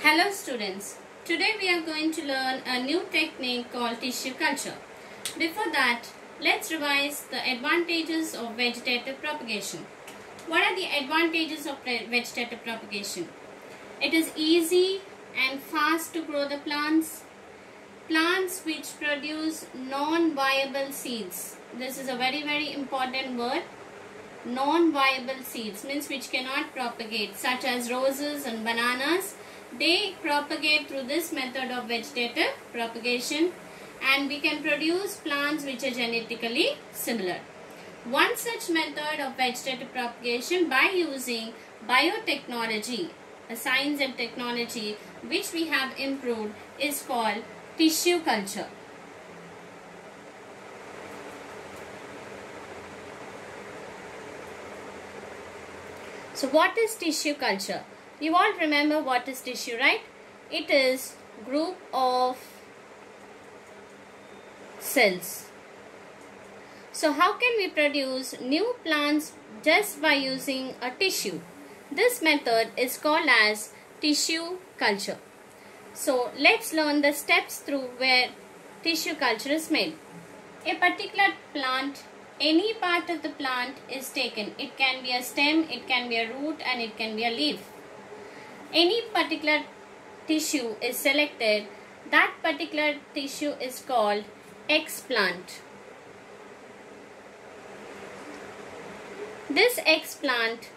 Hello students, today we are going to learn a new technique called tissue culture. Before that, let's revise the advantages of vegetative propagation. What are the advantages of vegetative propagation? It is easy and fast to grow the plants. Plants which produce non-viable seeds. This is a very important word. Non-viable seeds means which cannot propagate, such as roses and bananas. They propagate through this method of vegetative propagation, and we can produce plants which are genetically similar. One such method of vegetative propagation by using biotechnology, a science and technology which we have improved, is called tissue culture. So what is tissue culture? You all remember what is tissue, right? It is group of cells. So how can we produce new plants just by using a tissue? This method is called as tissue culture. So let's learn the steps through where tissue culture is made. A particular plant, any part of the plant is taken. It can be a stem, it can be a root, and it can be a leaf. Any particular tissue is selected. That particular tissue is called explant. This explant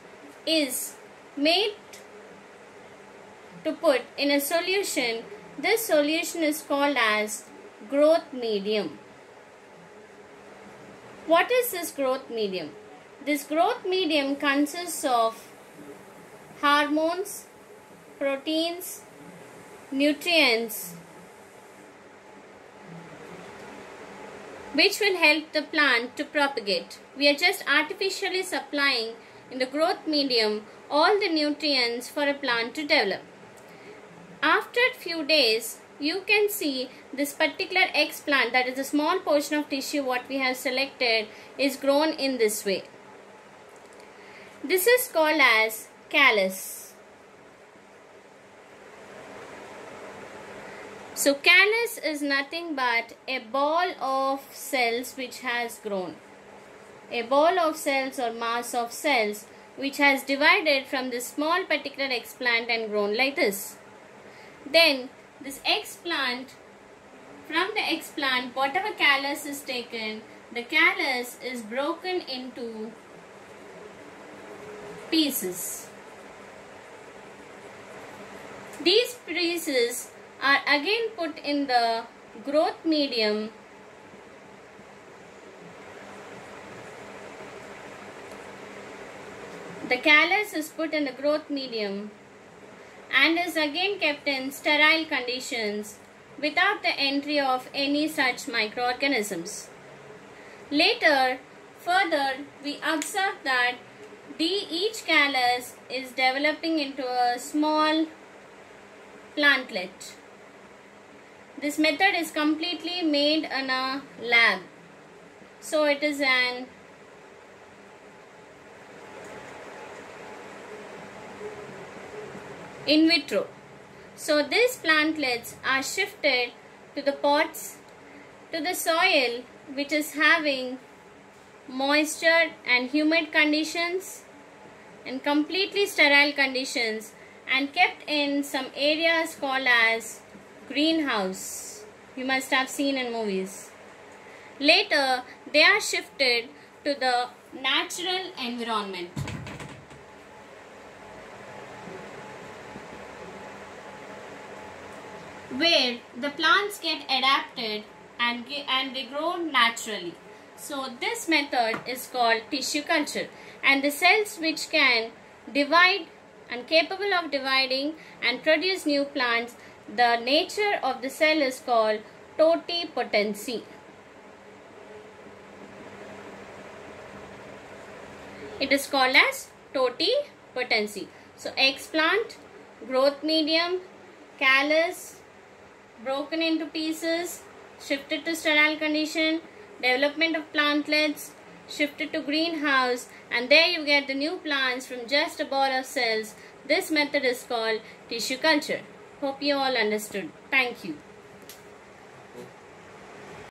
is made to put in a solution. This solution is called as growth medium. What is this growth medium? This growth medium consists of hormones, proteins, nutrients, which will help the plant to propagate. We are just artificially supplying in the growth medium all the nutrients for a plant to develop. After a few days, you can see this particular explant, that is a small portion of tissue what we have selected, is grown in this way. This is called as callus. So callus is nothing but a ball of cells which has grown. A ball of cells or mass of cells which has divided from this small particular explant and grown like this. Then this explant, from the explant, whatever callus is taken, the callus is broken into pieces. These pieces are again put in the growth medium . The callus is put in the growth medium and is again kept in sterile conditions without the entry of any such microorganisms. Later, further, we observe that each callus is developing into a small plantlet. This method is completely made in a lab. So it is an in vitro. So these plantlets are shifted to the pots, to the soil which is having moisture and humid conditions and completely sterile conditions, and kept in some areas called as greenhouse. You must have seen in movies. Later, they are shifted to the natural environment, where the plants get adapted and they grow naturally. So this method is called tissue culture, and the cells which can divide and capable of dividing and produce new plants, the nature of the cell is called totipotency. It is called as totipotency. So explant, growth medium, callus, broken into pieces, shifted to sterile condition, development of plantlets, shifted to greenhouse, and there you get the new plants from just a ball of cells. This method is called tissue culture. Hope you all understood. Thank you.